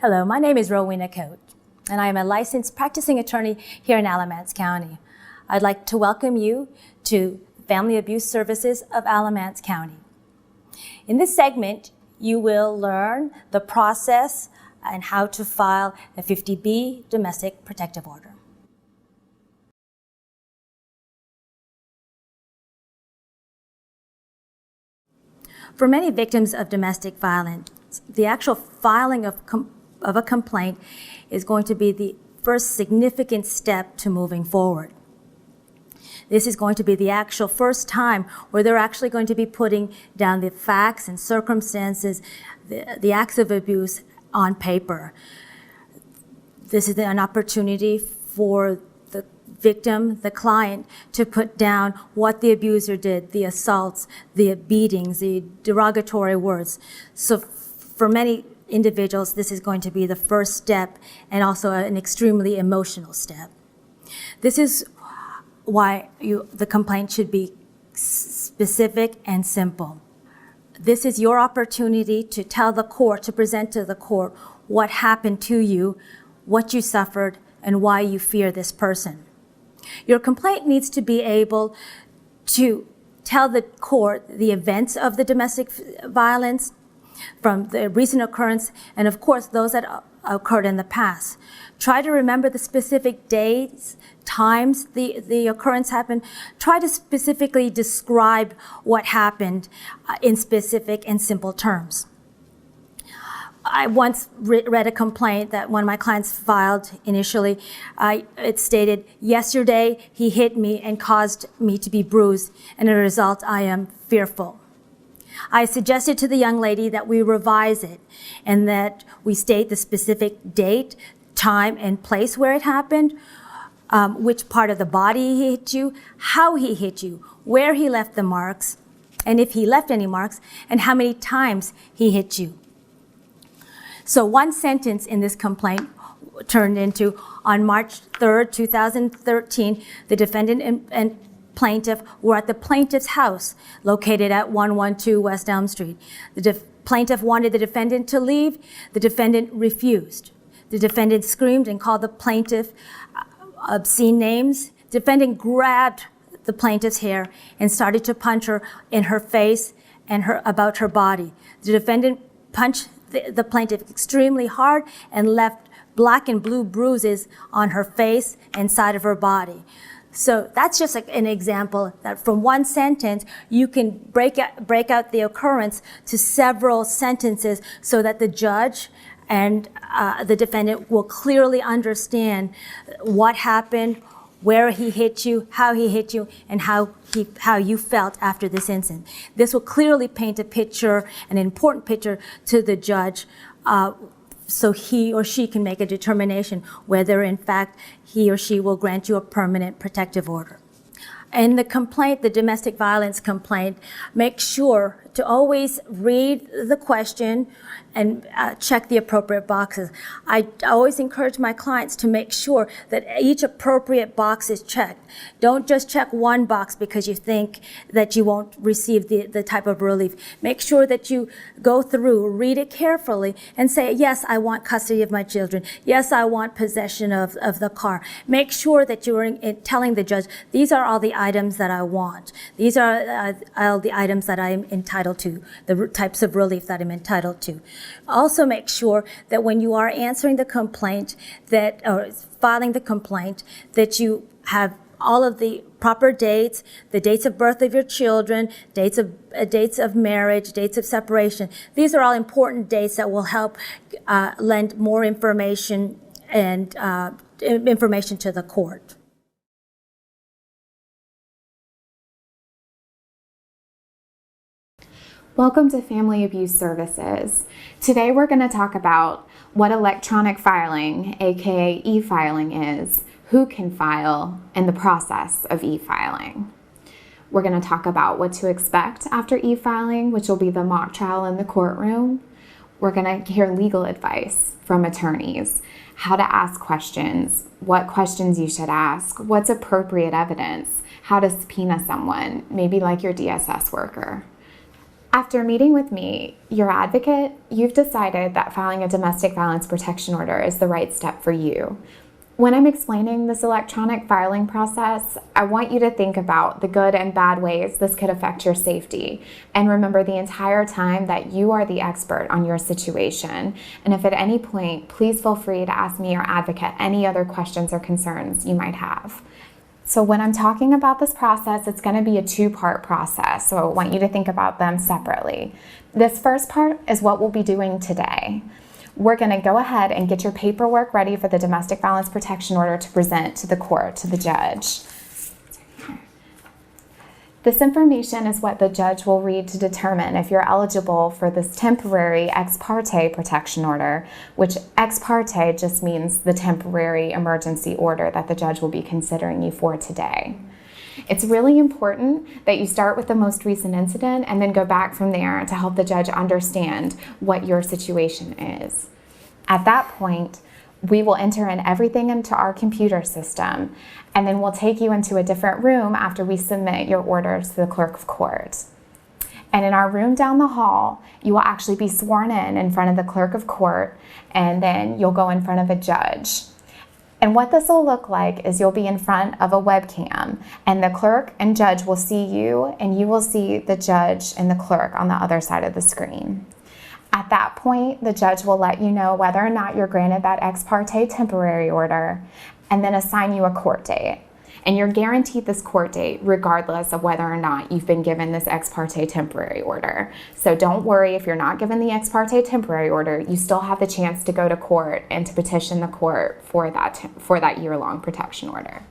Hello, my name is Rowena Coate, and I am a licensed practicing attorney here in Alamance County. I'd like to welcome you to Family Abuse Services of Alamance County. In this segment, you will learn the process and how to file a 50B domestic protective order. For many victims of domestic violence, the actual filing of a complaint is going to be the first significant step to moving forward. This is going to be the actual first time where they're actually going to be putting down the facts and circumstances, the acts of abuse on paper. This is an opportunity for the victim, the client, to put down what the abuser did, the assaults, the beatings, the derogatory words. So for many individuals, this is going to be the first step and also an extremely emotional step. This is why the complaint should be specific and simple. This is your opportunity to tell the court, to present to the court what happened to you, what you suffered, and why you fear this person. Your complaint needs to be able to tell the court the events of the domestic violence from the recent occurrence, and of course those that occurred in the past. Try to remember the specific days, times the occurrence happened. Try to specifically describe what happened in specific and simple terms. I once read a complaint that one of my clients filed initially. It stated, "Yesterday he hit me and caused me to be bruised, and as a result I am fearful." I suggested to the young lady that we revise it and that we state the specific date, time, and place where it happened, which part of the body he hit you, how he hit you, where he left the marks, and if he left any marks, and how many times he hit you. So one sentence in this complaint turned into, on March 3rd, 2013, the defendant and plaintiff were at the plaintiff's house located at 112 West Elm Street. The plaintiff wanted the defendant to leave. The defendant refused. The defendant screamed and called the plaintiff obscene names. The defendant grabbed the plaintiff's hair and started to punch her in her face and about her body. The defendant punched the plaintiff extremely hard and left black and blue bruises on her face and side of her body. So that's just an example that from one sentence, you can break out the occurrence to several sentences so that the judge and the defendant will clearly understand what happened, where he hit you, and how you felt after this incident. This will clearly paint a picture, an important picture to the judge, so he or she can make a determination whether, in fact, he or she will grant you a permanent protective order. In the complaint, the domestic violence complaint, make sure to always read the question and check the appropriate boxes. I always encourage my clients to make sure that each appropriate box is checked. Don't just check one box because you think that you won't receive the type of relief. Make sure that you go through, read it carefully, and say, yes, I want custody of my children. Yes, I want possession of the car. Make sure that you are telling the judge, these are all the items that I want. These are all the items that I am entitled to, the types of relief that I'm entitled to. Also make sure that when you are answering the complaint or filing the complaint, that you have all of the proper dates, the dates of birth of your children, dates of marriage, dates of separation. These are all important dates that will help lend more information and information to the court. Welcome to Family Abuse Services. Today we're going to talk about what electronic filing, aka e-filing, is, who can file, and the process of e-filing. We're going to talk about what to expect after e-filing, which will be the mock trial in the courtroom. We're going to hear legal advice from attorneys, how to ask questions, what questions you should ask, what's appropriate evidence, how to subpoena someone, maybe like your DSS worker. After meeting with me, your advocate, you've decided that filing a domestic violence protection order is the right step for you. When I'm explaining this electronic filing process, I want you to think about the good and bad ways this could affect your safety. And remember the entire time that you are the expert on your situation. And if at any point, please feel free to ask me, your advocate, any other questions or concerns you might have. So when I'm talking about this process, it's going to be a two-part process. So I want you to think about them separately. This first part is what we'll be doing today. We're going to go ahead and get your paperwork ready for the domestic violence protection order to present to the court, to the judge. This information is what the judge will read to determine if you're eligible for this temporary ex parte protection order, which ex parte just means the temporary emergency order that the judge will be considering you for today. It's really important that you start with the most recent incident and then go back from there to help the judge understand what your situation is. At that point, we will enter in everything into our computer system, and then we'll take you into a different room after we submit your orders to the clerk of court. And in our room down the hall, you will actually be sworn in front of the clerk of court, and then you'll go in front of a judge. And what this will look like is you'll be in front of a webcam, and the clerk and judge will see you, and you will see the judge and the clerk on the other side of the screen. At that point, the judge will let you know whether or not you're granted that ex parte temporary order, and then assign you a court date. And you're guaranteed this court date regardless of whether or not you've been given this ex parte temporary order. So don't worry if you're not given the ex parte temporary order, you still have the chance to go to court and to petition the court for that year-long protection order.